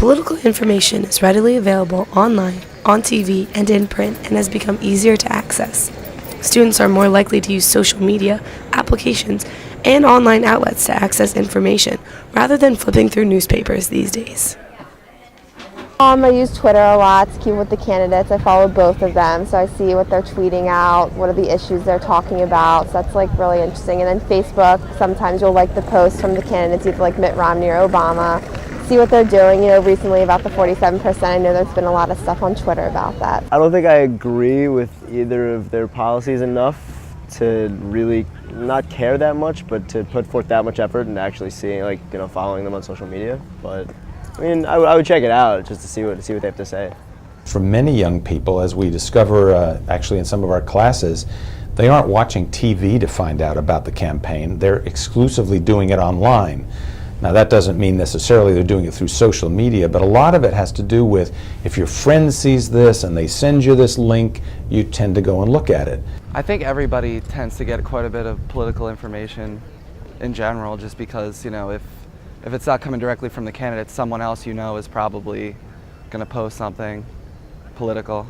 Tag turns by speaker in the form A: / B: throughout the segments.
A: Political information is readily available online, on TV, and in print, and has become easier to access. Students are more likely to use social media, applications, and online outlets to access information rather than flipping through newspapers these days.
B: I use Twitter a lot to keep with the candidates. I follow both of them, so I see what they're tweeting out, what are the issues they're talking about, so that's like really interesting. And then Facebook, sometimes you'll like the posts from the candidates, either like Mitt Romney or Obama, see what they're doing, recently about the 47%. I know there's been a lot of stuff on Twitter about that.
C: I don't think I agree with either of their policies enough to really not care that much, but to put forth that much effort and actually seeing, following them on social media. But I mean, I would check it out just to see what they have to say.
D: For many young people, as we discover actually in some of our classes, they aren't watching TV to find out about the campaign. They're exclusively doing it online. Now, that doesn't mean necessarily they're doing it through social media, but a lot of it has to do with if your friend sees this and they send you this link, you tend to go and look at it.
E: I think everybody tends to get quite a bit of political information in general, just because, if it's not coming directly from the candidate, someone else is probably going to post something political.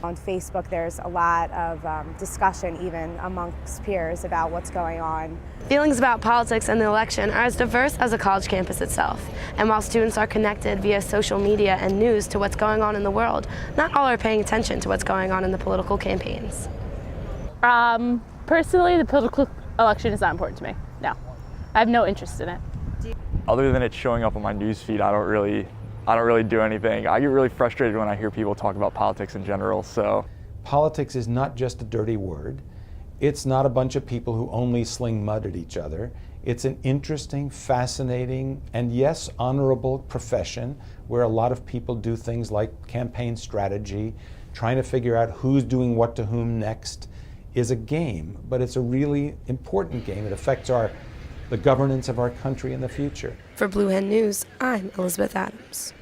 F: On Facebook, there's a lot of discussion even amongst peers about what's going on.
A: Feelings about politics and the election are as diverse as a college campus itself. And while students are connected via social media and news to what's going on in the world, not all are paying attention to what's going on in the political campaigns.
G: Personally, the political election is not important to me. No, I have no interest in it.
H: Other than it showing up on my news feed, I don't really do anything. I get really frustrated when I hear people talk about politics in general, so.
D: Politics is not just a dirty word. It's not a bunch of people who only sling mud at each other. It's an interesting, fascinating, and yes, honorable profession where a lot of people do things like campaign strategy, trying to figure out who's doing what to whom next is a game, but it's a really important game. It affects the governance of our country in the future.
A: For Blue Hen News, I'm Elizabeth Adams.